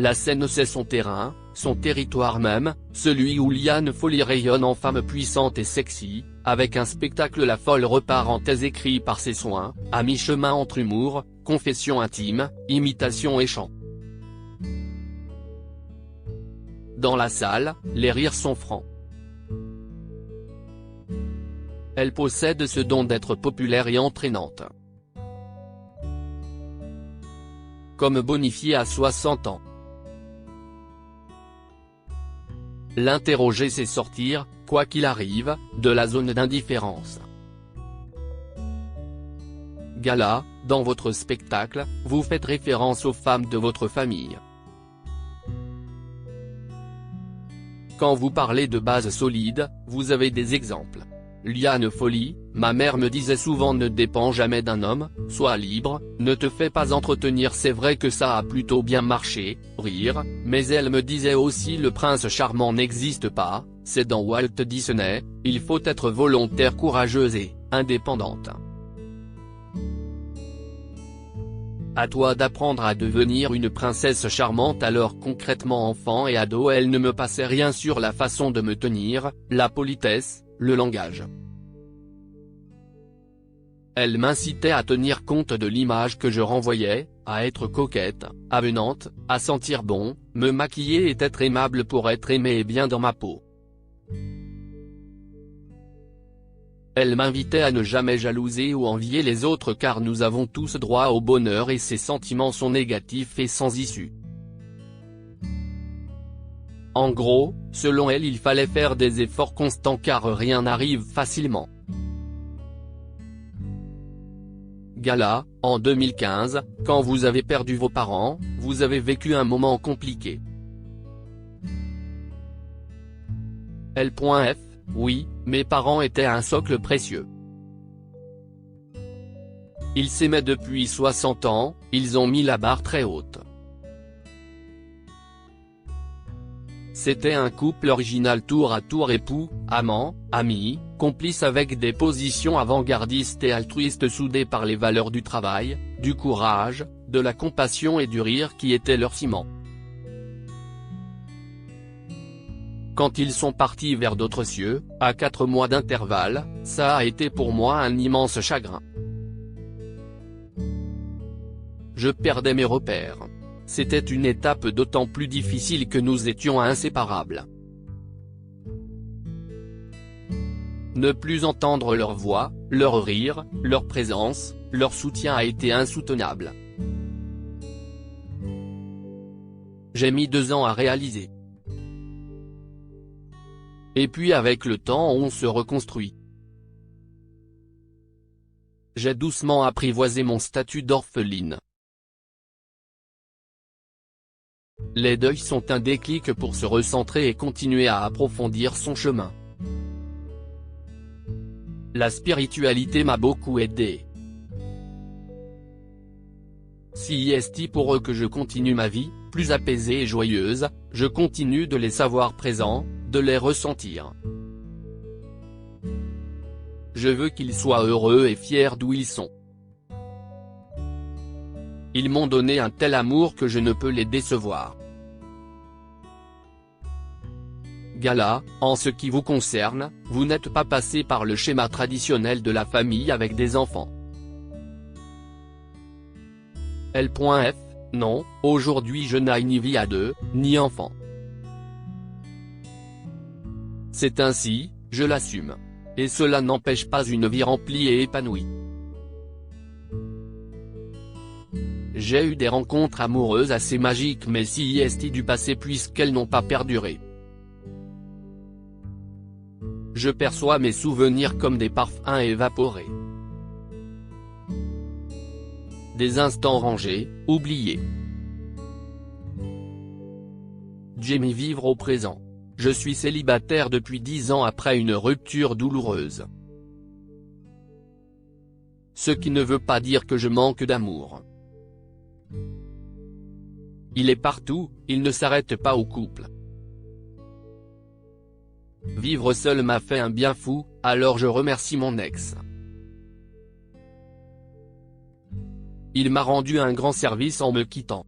La scène c'est son terrain, son territoire même, celui où Liane Folly rayonne en femme puissante et sexy, avec un spectacle La Folle reparenthèse écrit par ses soins, à mi-chemin entre humour, confession intime, imitation et chant. Dans la salle, les rires sont francs. Elle possède ce don d'être populaire et entraînante. Comme bonifiée à 60 ans. L'interroger c'est sortir, quoi qu'il arrive, de la zone d'indifférence. Gala, dans votre spectacle, vous faites référence aux femmes de votre famille. Quand vous parlez de base solide, vous avez des exemples. Liane Folly, ma mère me disait souvent ne dépends jamais d'un homme, sois libre, ne te fais pas entretenir. C'est vrai que ça a plutôt bien marché, rire, mais elle me disait aussi le prince charmant n'existe pas, c'est dans Walt Disney, il faut être volontaire, courageuse et indépendante. À toi d'apprendre à devenir une princesse charmante. Alors concrètement enfant et ado elle ne me passait rien sur la façon de me tenir, la politesse, le langage. Elle m'incitait à tenir compte de l'image que je renvoyais, à être coquette, avenante, à sentir bon, me maquiller et être aimable pour être aimée et bien dans ma peau. Elle m'invitait à ne jamais jalouser ou envier les autres car nous avons tous droit au bonheur et ces sentiments sont négatifs et sans issue. En gros, selon elle il fallait faire des efforts constants car rien n'arrive facilement. Gala, en 2015, quand vous avez perdu vos parents, vous avez vécu un moment compliqué. L.F, oui, mes parents étaient un socle précieux. Ils s'aimaient depuis 60 ans, ils ont mis la barre très haute. C'était un couple original tour à tour, époux, amants, amis, complices avec des positions avant-gardistes et altruistes soudés par les valeurs du travail, du courage, de la compassion et du rire qui étaient leur ciment. Quand ils sont partis vers d'autres cieux, à 4 mois d'intervalle, ça a été pour moi un immense chagrin. Je perdais mes repères. C'était une étape d'autant plus difficile que nous étions inséparables. Ne plus entendre leur voix, leur rire, leur présence, leur soutien a été insoutenable. J'ai mis 2 ans à réaliser. Et puis avec le temps on se reconstruit. J'ai doucement apprivoisé mon statut d'orpheline. Les deuils sont un déclic pour se recentrer et continuer à approfondir son chemin. La spiritualité m'a beaucoup aidé. Si est pour eux que je continue ma vie, plus apaisée et joyeuse, je continue de les savoir présents, de les ressentir. Je veux qu'ils soient heureux et fiers d'où ils sont. Ils m'ont donné un tel amour que je ne peux les décevoir. Gala, en ce qui vous concerne, vous n'êtes pas passé par le schéma traditionnel de la famille avec des enfants. L.F, non, aujourd'hui je n'ai ni vie à 2, ni enfant. C'est ainsi, je l'assume. Et cela n'empêche pas une vie remplie et épanouie. J'ai eu des rencontres amoureuses assez magiques mais si est du passé puisqu'elles n'ont pas perduré. Je perçois mes souvenirs comme des parfums évaporés. Des instants rangés, oubliés. J'aime vivre au présent. Je suis célibataire depuis 10 ans après une rupture douloureuse. Ce qui ne veut pas dire que je manque d'amour. Il est partout, il ne s'arrête pas au couple. Vivre seul m'a fait un bien fou, alors je remercie mon ex. Il m'a rendu un grand service en me quittant.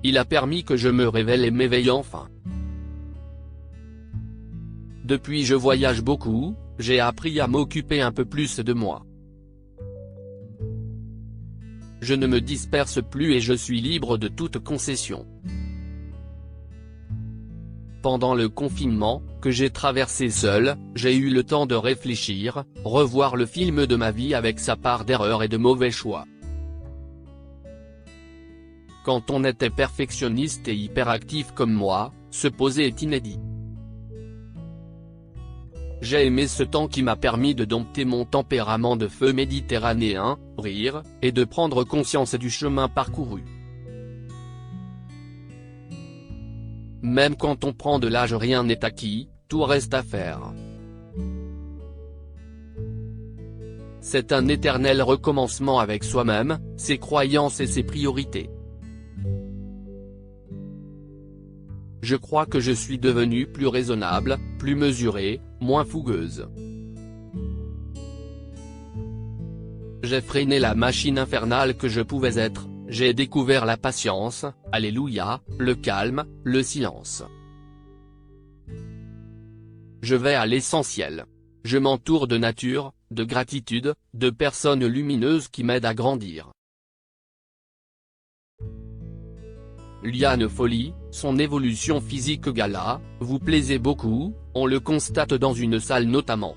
Il a permis que je me révèle et m'éveille enfin. Depuis je voyage beaucoup, j'ai appris à m'occuper un peu plus de moi. Je ne me disperse plus et je suis libre de toute concession. Pendant le confinement, que j'ai traversé seul, j'ai eu le temps de réfléchir, revoir le film de ma vie avec sa part d'erreurs et de mauvais choix. Quand on était perfectionniste et hyperactif comme moi, se poser est inédit. J'ai aimé ce temps qui m'a permis de dompter mon tempérament de feu méditerranéen, rire, et de prendre conscience du chemin parcouru. Même quand on prend de l'âge, rien n'est acquis, tout reste à faire. C'est un éternel recommencement avec soi-même, ses croyances et ses priorités. Je crois que je suis devenue plus raisonnable, plus mesurée, moins fougueuse. J'ai freiné la machine infernale que je pouvais être, j'ai découvert la patience, alléluia, le calme, le silence. Je vais à l'essentiel. Je m'entoure de nature, de gratitude, de personnes lumineuses qui m'aident à grandir. Liane Folly, son évolution physique gala, vous plaisez beaucoup, on le constate dans une salle notamment.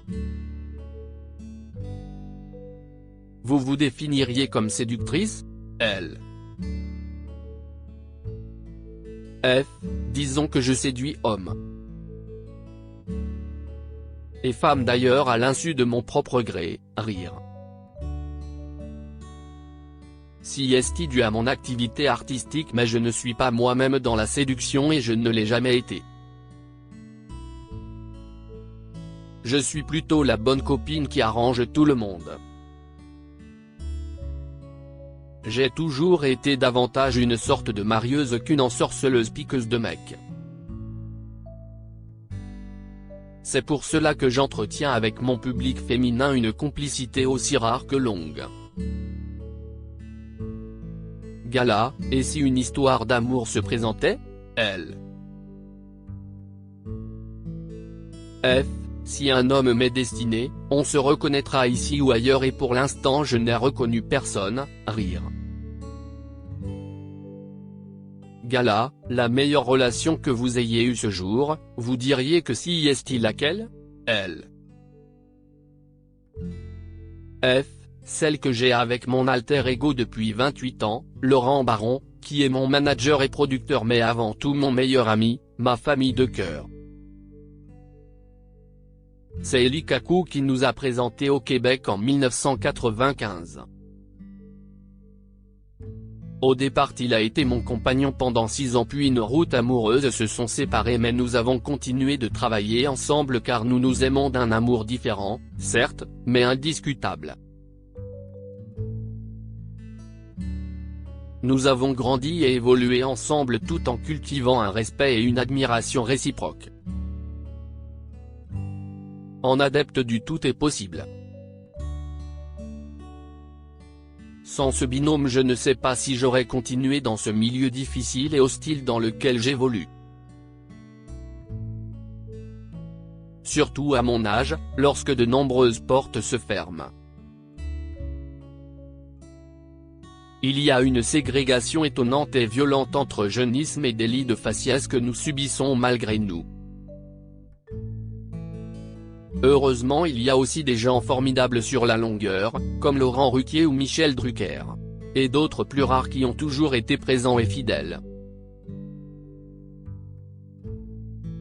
Vous vous définiriez comme séductrice ? Elle. F, disons que je séduis hommes. Et femmes d'ailleurs à l'insu de mon propre gré, rire. Si est dû à mon activité artistique mais je ne suis pas moi-même dans la séduction et je ne l'ai jamais été. Je suis plutôt la bonne copine qui arrange tout le monde. J'ai toujours été davantage une sorte de marieuse qu'une ensorceleuse piqueuse de mecs. C'est pour cela que j'entretiens avec mon public féminin une complicité aussi rare que longue. Gala, et si une histoire d'amour se présentait ? Elle. F, si un homme m'est destiné, on se reconnaîtra ici ou ailleurs et pour l'instant je n'ai reconnu personne, rire. Gala, la meilleure relation que vous ayez eue ce jour, vous diriez que si est-il laquelle ? Elle. F, celle que j'ai avec mon alter ego depuis 28 ans, Laurent Baron, qui est mon manager et producteur mais avant tout mon meilleur ami, ma famille de cœur. C'est Eli Kaku qui nous a présenté au Québec en 1995. Au départ il a été mon compagnon pendant 6 ans puis nos routes amoureuses se sont séparées mais nous avons continué de travailler ensemble car nous nous aimons d'un amour différent, certes, mais indiscutable. Nous avons grandi et évolué ensemble tout en cultivant un respect et une admiration réciproque. En adepte du tout est possible. Sans ce binôme je ne sais pas si j'aurais continué dans ce milieu difficile et hostile dans lequel j'évolue. Surtout à mon âge, lorsque de nombreuses portes se ferment. Il y a une ségrégation étonnante et violente entre jeunisme et délit de faciès que nous subissons malgré nous. Heureusement il y a aussi des gens formidables sur la longueur, comme Laurent Ruquier ou Michel Drucker. Et d'autres plus rares qui ont toujours été présents et fidèles.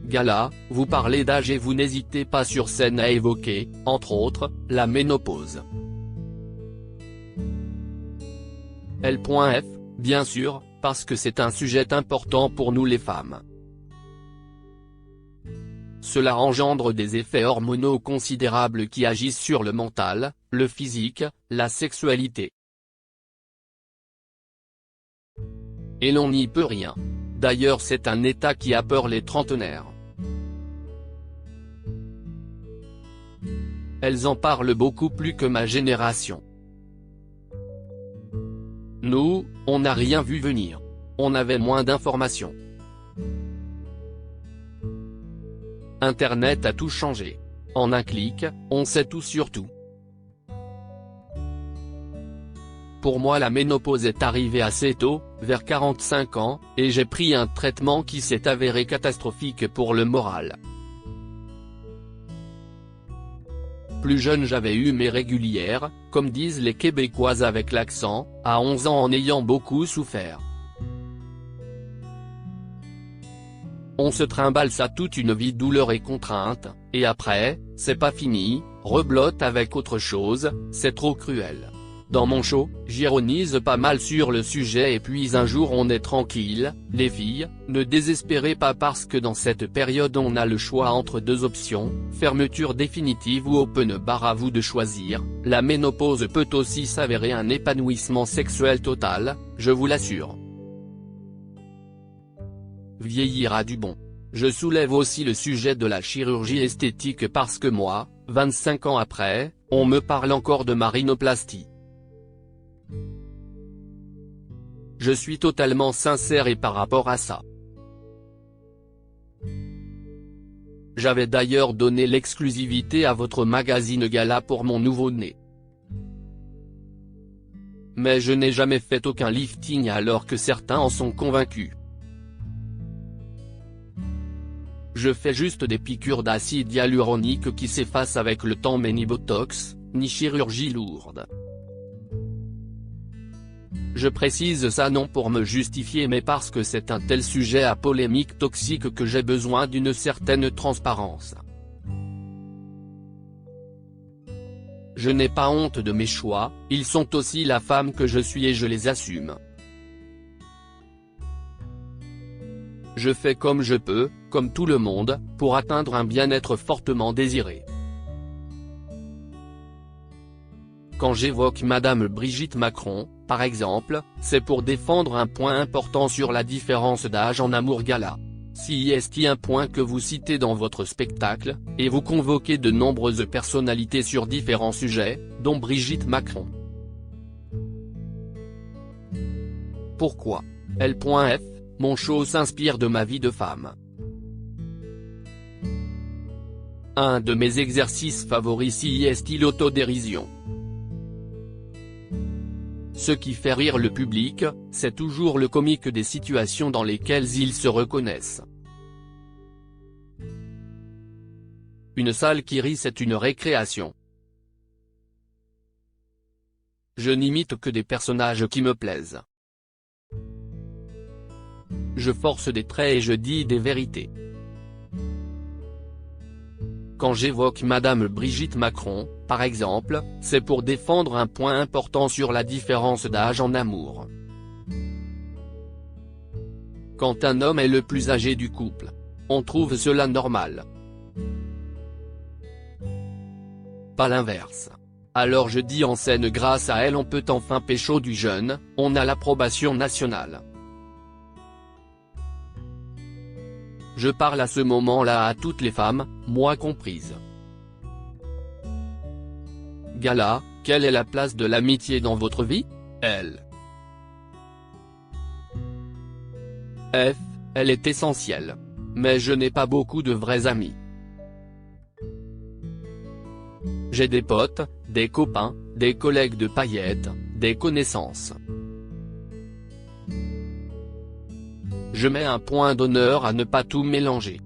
Gala, vous parlez d'âge et vous n'hésitez pas sur scène à évoquer, entre autres, la ménopause. L.F, bien sûr, parce que c'est un sujet important pour nous les femmes. Cela engendre des effets hormonaux considérables qui agissent sur le mental, le physique, la sexualité. Et l'on n'y peut rien. D'ailleurs c'est un état qui a peur les trentenaires. Elles en parlent beaucoup plus que ma génération. Nous, on n'a rien vu venir. on avait moins d'informations. Internet a tout changé. En un clic, on sait tout sur tout. Pour moi la ménopause est arrivée assez tôt, vers 45 ans, et j'ai pris un traitement qui s'est avéré catastrophique pour le moral. Plus jeune j'avais eu mes régulières, comme disent les Québécoises avec l'accent, à 11 ans en ayant beaucoup souffert. On se trimballe ça toute une vie douleur et contrainte, et après, c'est pas fini, reblotte avec autre chose, c'est trop cruel. Dans mon show, j'ironise pas mal sur le sujet et puis un jour on est tranquille, les filles, ne désespérez pas parce que dans cette période on a le choix entre deux options, fermeture définitive ou open bar, à vous de choisir, la ménopause peut aussi s'avérer un épanouissement sexuel total, je vous l'assure. Vieillir a du bon. Je soulève aussi le sujet de la chirurgie esthétique parce que moi, 25 ans après, on me parle encore de ma rhinoplastie. Je suis totalement sincère et par rapport à ça. J'avais d'ailleurs donné l'exclusivité à votre magazine Gala pour mon nouveau-né. Mais je n'ai jamais fait aucun lifting alors que certains en sont convaincus. Je fais juste des piqûres d'acide hyaluronique qui s'effacent avec le temps, mais ni botox, ni chirurgie lourde. Je précise ça non pour me justifier mais parce que c'est un tel sujet à polémique toxique que j'ai besoin d'une certaine transparence. Je n'ai pas honte de mes choix, ils sont aussi la femme que je suis et je les assume. Je fais comme je peux, comme tout le monde, pour atteindre un bien-être fortement désiré. Quand j'évoque Madame Brigitte Macron, par exemple, c'est pour défendre un point important sur la différence d'âge en amour. Gala. Si est un point que vous citez dans votre spectacle, et vous convoquez de nombreuses personnalités sur différents sujets, dont Brigitte Macron. Pourquoi L.F, mon show s'inspire de ma vie de femme. Un de mes exercices favoris est l'autodérision. Ce qui fait rire le public, c'est toujours le comique des situations dans lesquelles ils se reconnaissent. Une salle qui rit, c'est une récréation. Je n'imite que des personnages qui me plaisent. Je force des traits et je dis des vérités. Quand j'évoque Madame Brigitte Macron, par exemple, c'est pour défendre un point important sur la différence d'âge en amour. Quand un homme est le plus âgé du couple, on trouve cela normal. Pas l'inverse. Alors je dis en scène, grâce à elle on peut enfin pécho du jeune, on a l'approbation nationale. Je parle à ce moment-là à toutes les femmes, moi comprise. Gala, quelle est la place de l'amitié dans votre vie? Elle est essentielle. Mais je n'ai pas beaucoup de vrais amis. J'ai des potes, des copains, des collègues de paillettes, des connaissances. Je mets un point d'honneur à ne pas tout mélanger.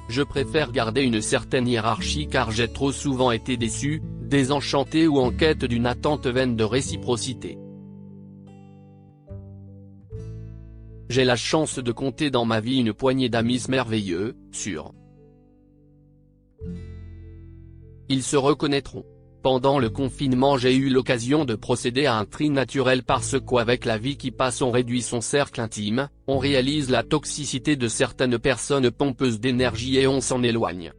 Je préfère garder une certaine hiérarchie car j'ai trop souvent été déçu, désenchanté ou en quête d'une attente vaine de réciprocité. J'ai la chance de compter dans ma vie une poignée d'amis merveilleux, sûrs. Ils se reconnaîtront. Pendant le confinement j'ai eu l'occasion de procéder à un tri naturel parce qu'avec la vie qui passe on réduit son cercle intime, on réalise la toxicité de certaines personnes pompeuses d'énergie et on s'en éloigne.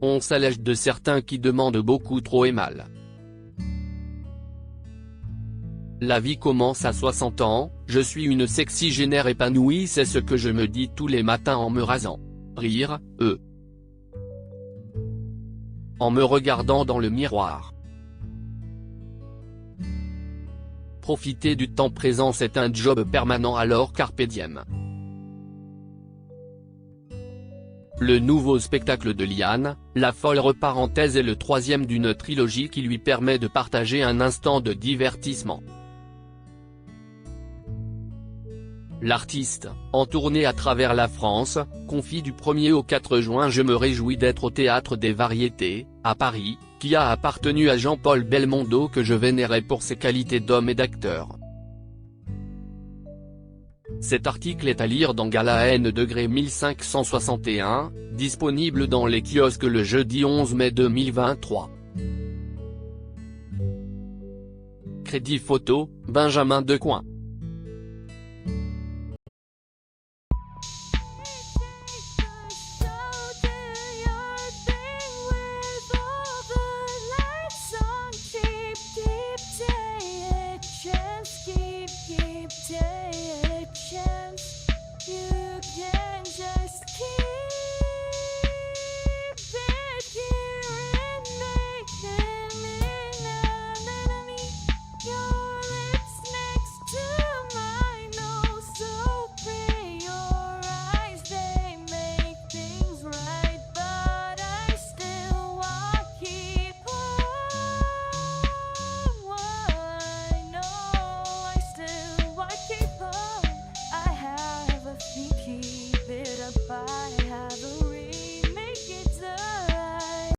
On s'allège de certains qui demandent beaucoup trop et mal. La vie commence à 60 ans, je suis une sexygénaire épanouie, c'est ce que je me dis tous les matins en me rasant. Rire, en me regardant dans le miroir. Profiter du temps présent, c'est un job permanent, alors carpe diem. Le nouveau spectacle de Liane, La folle reparenthèse, est le troisième d'une trilogie qui lui permet de partager un instant de divertissement. L'artiste, en tournée à travers la France, confie du 1er au 4 juin: je me réjouis d'être au Théâtre des Variétés, à Paris, qui a appartenu à Jean-Paul Belmondo, que je vénérais pour ses qualités d'homme et d'acteur. Cet article est à lire dans Gala N° 1561, disponible dans les kiosques le jeudi 11 mai 2023. Crédit photo, Benjamin Decoing.